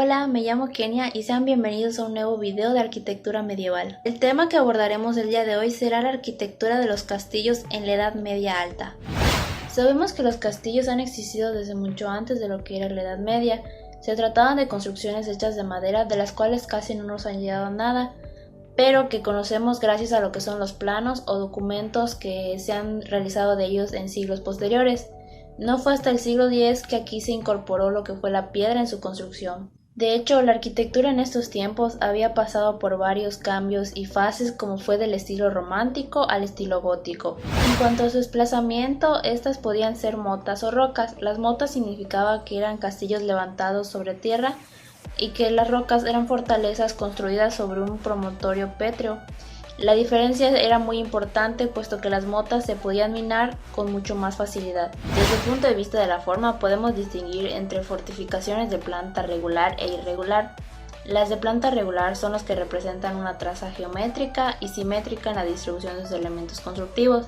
Hola, me llamo Kenia y sean bienvenidos a un nuevo video de arquitectura medieval. El tema que abordaremos el día de hoy será la arquitectura de los castillos en la Edad Media Alta. Sabemos que los castillos han existido desde mucho antes de lo que era la Edad Media. Se trataban de construcciones hechas de madera de las cuales casi no nos han llegado nada, pero que conocemos gracias a lo que son los planos o documentos que se han realizado de ellos en siglos posteriores. No fue hasta el siglo X que aquí se incorporó lo que fue la piedra en su construcción. De hecho, la arquitectura en estos tiempos había pasado por varios cambios y fases, como fue del estilo romántico al estilo gótico. En cuanto a su desplazamiento, estas podían ser motas o rocas. Las motas significaba que eran castillos levantados sobre tierra y que las rocas eran fortalezas construidas sobre un promontorio pétreo. La diferencia era muy importante, puesto que las motas se podían minar con mucho más facilidad. Desde el punto de vista de la forma, podemos distinguir entre fortificaciones de planta regular e irregular. Las de planta regular son las que representan una traza geométrica y simétrica en la distribución de sus elementos constructivos.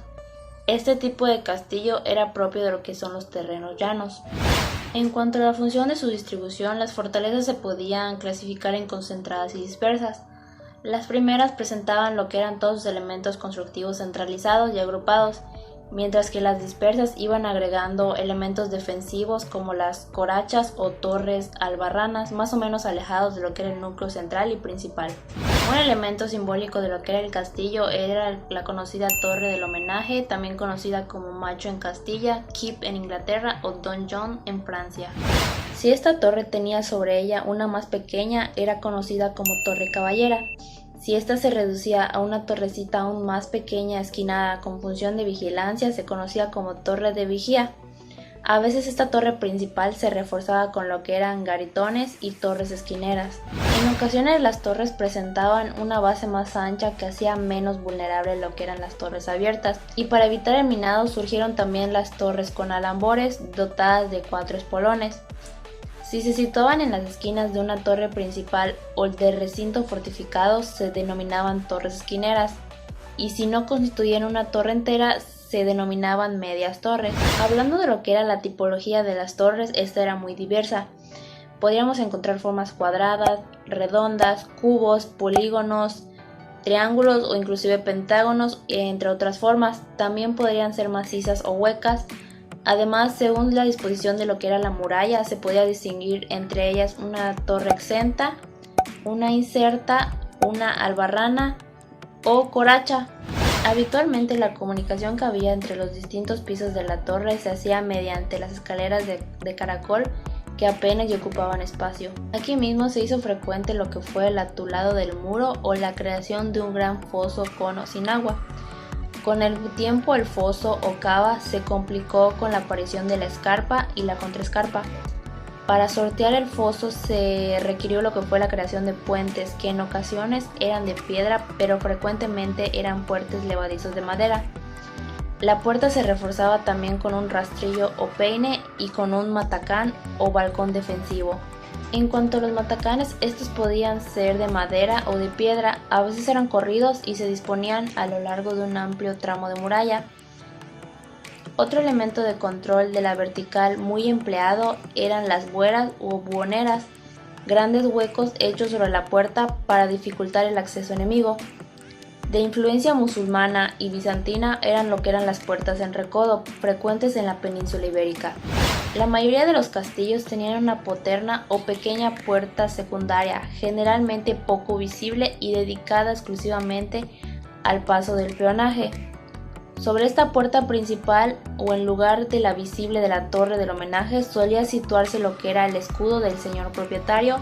Este tipo de castillo era propio de lo que son los terrenos llanos. En cuanto a la función de su distribución, las fortalezas se podían clasificar en concentradas y dispersas. Las primeras presentaban lo que eran todos sus elementos constructivos centralizados y agrupados, mientras que las dispersas iban agregando elementos defensivos como las corachas o torres albarranas, más o menos alejados de lo que era el núcleo central y principal. Un elemento simbólico de lo que era el castillo era la conocida Torre del Homenaje, también conocida como Macho en Castilla, Keep en Inglaterra o Donjon en Francia. Si esta torre tenía sobre ella una más pequeña, era conocida como Torre Caballera. Si esta se reducía a una torrecita aún más pequeña esquinada con función de vigilancia, se conocía como Torre de Vigía. A veces esta torre principal se reforzaba con lo que eran garitones y torres esquineras. En ocasiones las torres presentaban una base más ancha que hacía menos vulnerable lo que eran las torres abiertas, y para evitar el minado surgieron también las torres con alambores dotadas de 4 espolones. Si se situaban en las esquinas de una torre principal o de recinto fortificado, se denominaban torres esquineras, y si no constituían una torre entera, se denominaban medias torres. Hablando de lo que era la tipología de las torres, esta era muy diversa. Podríamos encontrar formas cuadradas, redondas, cubos, polígonos, triángulos o inclusive pentágonos, entre otras formas. También podrían ser macizas o huecas. Además, según la disposición de lo que era la muralla, se podía distinguir entre ellas una torre exenta, una inserta, una albarrana o coracha. Habitualmente la comunicación que había entre los distintos pisos de la torre se hacía mediante las escaleras de caracol que apenas ocupaban espacio. Aquí mismo se hizo frecuente lo que fue el atulado del muro o la creación de un gran foso con o sin agua. Con el tiempo el foso o cava se complicó con la aparición de la escarpa y la contraescarpa. Para sortear el foso se requirió lo que fue la creación de puentes, que en ocasiones eran de piedra, pero frecuentemente eran puentes levadizos de madera. La puerta se reforzaba también con un rastrillo o peine y con un matacán o balcón defensivo. En cuanto a los matacanes, estos podían ser de madera o de piedra, a veces eran corridos y se disponían a lo largo de un amplio tramo de muralla. Otro elemento de control de la vertical muy empleado eran las bueras u buhoneras, grandes huecos hechos sobre la puerta para dificultar el acceso enemigo. De influencia musulmana y bizantina eran lo que eran las puertas en recodo, frecuentes en la península ibérica. La mayoría de los castillos tenían una poterna o pequeña puerta secundaria, generalmente poco visible y dedicada exclusivamente al paso del peonaje. Sobre esta puerta principal o en lugar de la visible de la torre del homenaje solía situarse lo que era el escudo del señor propietario,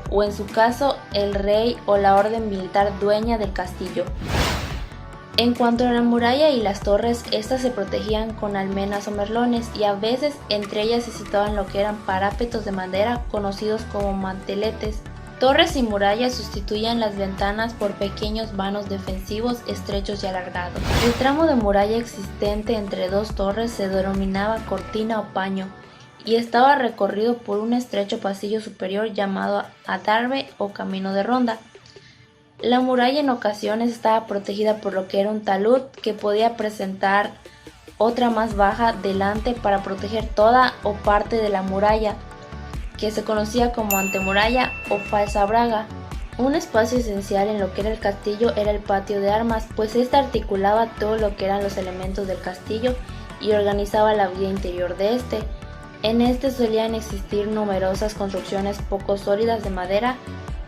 o en su caso el rey o la orden militar dueña del castillo. En cuanto a la muralla y las torres, estas se protegían con almenas o merlones, y a veces entre ellas se situaban lo que eran parapetos de madera conocidos como manteletes. Torres y murallas sustituían las ventanas por pequeños vanos defensivos estrechos y alargados. El tramo de muralla existente entre dos torres se denominaba cortina o paño, y estaba recorrido por un estrecho pasillo superior llamado adarve o camino de ronda. La muralla en ocasiones estaba protegida por lo que era un talud, que podía presentar otra más baja delante para proteger toda o parte de la muralla. que se conocía como antemuralla o falsa braga. Un espacio esencial en lo que era el castillo era el patio de armas, pues este articulaba todo lo que eran los elementos del castillo y organizaba la vida interior de este. En este solían existir numerosas construcciones poco sólidas de madera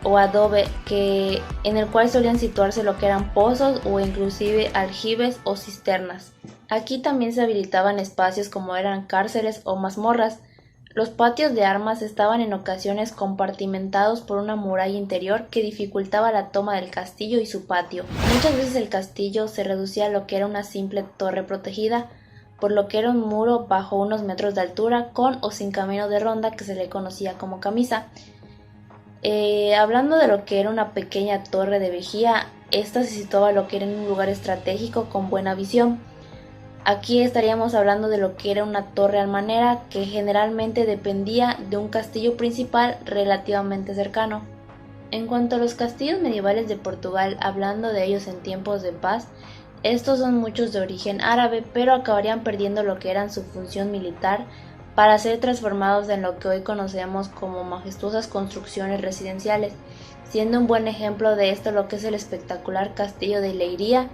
o adobe, en el cual solían situarse lo que eran pozos o inclusive aljibes o cisternas. Aquí también se habilitaban espacios como eran cárceles o mazmorras. Los patios de armas estaban en ocasiones compartimentados por una muralla interior que dificultaba la toma del castillo y su patio. Muchas veces el castillo se reducía a lo que era una simple torre protegida, por lo que era un muro bajo unos metros de altura con o sin camino de ronda que se le conocía como camisa. Hablando de lo que era una pequeña torre de vigía, esta se situaba lo que era en un lugar estratégico con buena visión. Aquí estaríamos hablando de lo que era una torre almanera que generalmente dependía de un castillo principal relativamente cercano. En cuanto a los castillos medievales de Portugal, hablando de ellos en tiempos de paz, estos son muchos de origen árabe, pero acabarían perdiendo lo que eran su función militar para ser transformados en lo que hoy conocemos como majestuosas construcciones residenciales, siendo un buen ejemplo de esto lo que es el espectacular castillo de Leiria,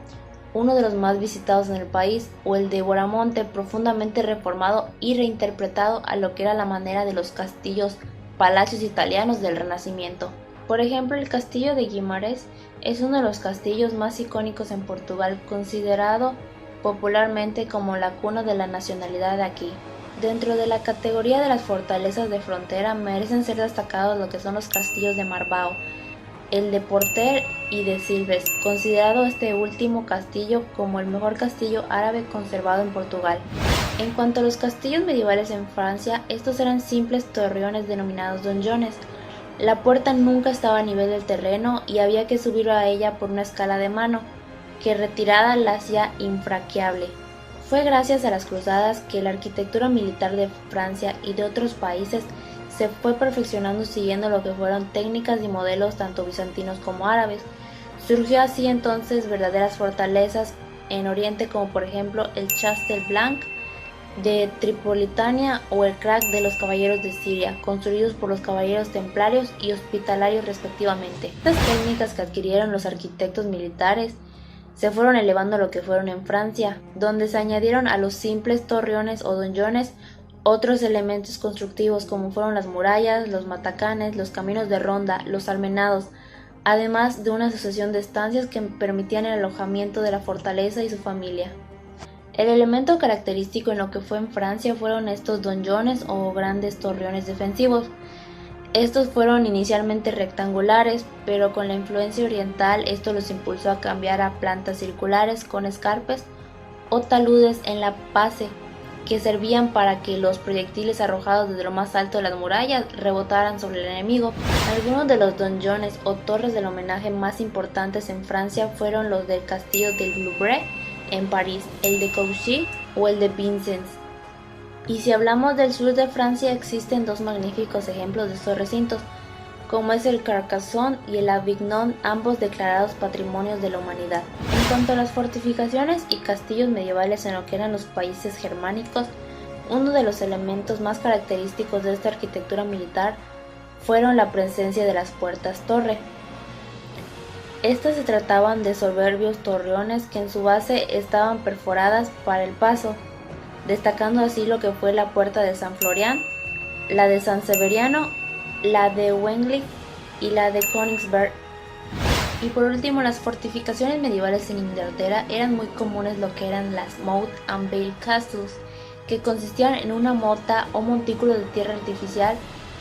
uno de los más visitados en el país, o el de Boramonte, profundamente reformado y reinterpretado a lo que era la manera de los castillos palacios italianos del Renacimiento. Por ejemplo, el castillo de Guimarães es uno de los castillos más icónicos en Portugal, considerado popularmente como la cuna de la nacionalidad de aquí. Dentro de la categoría de las fortalezas de frontera merecen ser destacados lo que son los castillos de Marbao, el de Porter y de Silves, considerado este último castillo como el mejor castillo árabe conservado en Portugal. En cuanto a los castillos medievales en Francia, estos eran simples torreones denominados donjones. La puerta nunca estaba a nivel del terreno y había que subir a ella por una escala de mano, que retirada la hacía infranqueable. Fue gracias a las cruzadas que la arquitectura militar de Francia y de otros países se fue perfeccionando siguiendo lo que fueron técnicas y modelos tanto bizantinos como árabes. Surgió así entonces verdaderas fortalezas en Oriente como por ejemplo el Chastel Blanc de Tripolitania o el Krak de los Caballeros de Siria, construidos por los Caballeros Templarios y Hospitalarios respectivamente. Estas técnicas que adquirieron los arquitectos militares se fueron elevando a lo que fueron en Francia, donde se añadieron a los simples torreones o donjones otros elementos constructivos como fueron las murallas, los matacanes, los caminos de ronda, los almenados, además de una sucesión de estancias que permitían el alojamiento de la fortaleza y su familia. El elemento característico en lo que fue en Francia fueron estos donjones o grandes torreones defensivos. Estos fueron inicialmente rectangulares, pero con la influencia oriental esto los impulsó a cambiar a plantas circulares con escarpes o taludes en la base, que servían para que los proyectiles arrojados desde lo más alto de las murallas rebotaran sobre el enemigo. Algunos de los donjones o torres del homenaje más importantes en Francia fueron los del castillo del Louvre en París, el de Cauchy o el de Vincennes. Y si hablamos del sur de Francia, existen dos magníficos ejemplos de estos recintos, como es el Carcassonne y el Avignon, ambos declarados Patrimonios de la Humanidad. En cuanto a las fortificaciones y castillos medievales en lo que eran los países germánicos, uno de los elementos más característicos de esta arquitectura militar fueron la presencia de las puertas torre. Estas se trataban de soberbios torreones que en su base estaban perforadas para el paso, destacando así lo que fue la puerta de San Florian, la de San Severiano, la de Wengling y la de Königsberg. Y por último, las fortificaciones medievales en Inglaterra eran muy comunes lo que eran las Moat and Vale Castles, que consistían en una mota o montículo de tierra artificial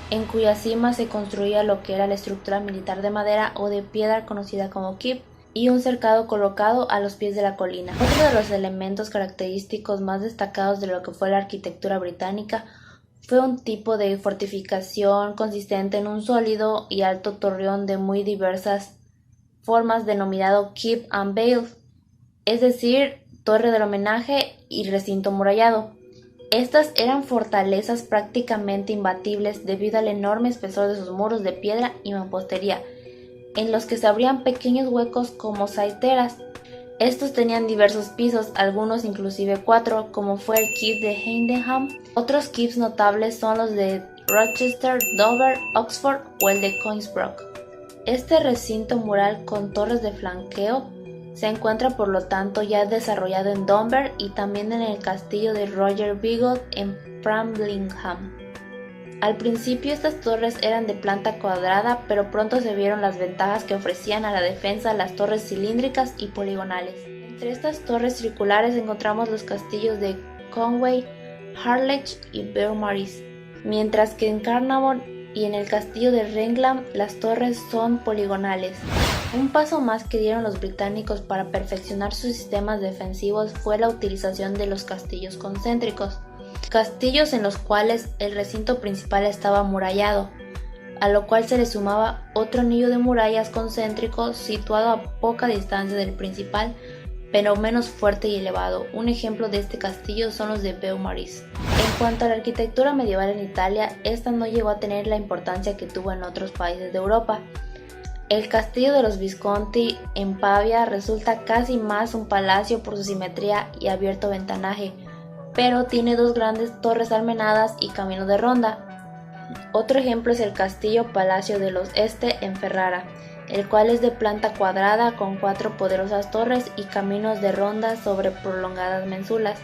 en cuya cima se construía lo que era la estructura militar de madera o de piedra conocida como keep, y un cercado colocado a los pies de la colina. Otro de los elementos característicos más destacados de lo que fue la arquitectura británica fue un tipo de fortificación consistente en un sólido y alto torreón de muy diversas formas denominado Keep and Vale, es decir, torre del homenaje y recinto murallado. Estas eran fortalezas prácticamente imbatibles debido al enorme espesor de sus muros de piedra y mampostería, en los que se abrían pequeños huecos como saeteras. Estos tenían diversos pisos, algunos inclusive 4, como fue el keep de Heidenheim. Otros keeps notables son los de Rochester, Dover, Oxford o el de Coinsbrook. Este recinto mural con torres de flanqueo se encuentra por lo tanto ya desarrollado en Dover y también en el castillo de Roger Bigod en Framlingham. Al principio estas torres eran de planta cuadrada, pero pronto se vieron las ventajas que ofrecían a la defensa las torres cilíndricas y poligonales. Entre estas torres circulares encontramos los castillos de Conway, Harlech y Beaumaris, mientras que en Carnarvon y en el castillo de Renglam las torres son poligonales. Un paso más que dieron los británicos para perfeccionar sus sistemas defensivos fue la utilización de los castillos concéntricos, castillos en los cuales el recinto principal estaba amurallado, a lo cual se le sumaba otro anillo de murallas concéntrico situado a poca distancia del principal, pero menos fuerte y elevado. Un ejemplo de este castillo son los de Beaumaris. En cuanto a la arquitectura medieval en Italia, esta no llegó a tener la importancia que tuvo en otros países de Europa. El castillo de los Visconti en Pavia resulta casi más un palacio por su simetría y abierto ventanaje, pero tiene dos grandes torres almenadas y camino de ronda. Otro ejemplo es el castillo Palacio de los Este en Ferrara, el cual es de planta cuadrada con 4 poderosas torres y caminos de ronda sobre prolongadas mensulas,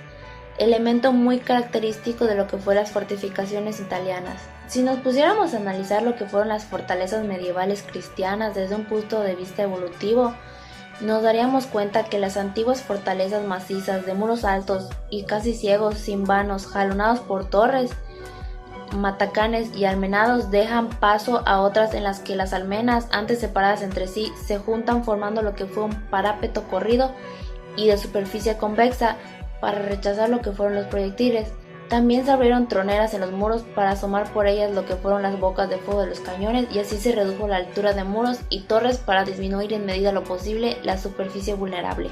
elemento muy característico de lo que fueron las fortificaciones italianas. Si nos pusiéramos a analizar lo que fueron las fortalezas medievales cristianas desde un punto de vista evolutivo, nos daríamos cuenta que las antiguas fortalezas macizas de muros altos y casi ciegos, sin vanos, jalonados por torres, matacanes y almenados dejan paso a otras en las que las almenas, antes separadas entre sí, se juntan formando lo que fue un parapeto corrido y de superficie convexa para rechazar lo que fueron los proyectiles. También se abrieron troneras en los muros para asomar por ellas lo que fueron las bocas de fuego de los cañones, y así se redujo la altura de muros y torres para disminuir en medida lo posible la superficie vulnerable.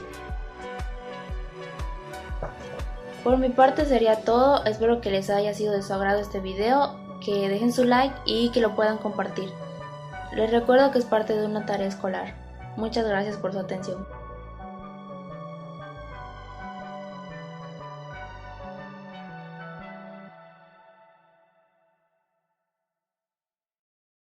Por mi parte sería todo, espero que les haya sido de su agrado este video, que dejen su like y que lo puedan compartir. Les recuerdo que es parte de una tarea escolar. Muchas gracias por su atención.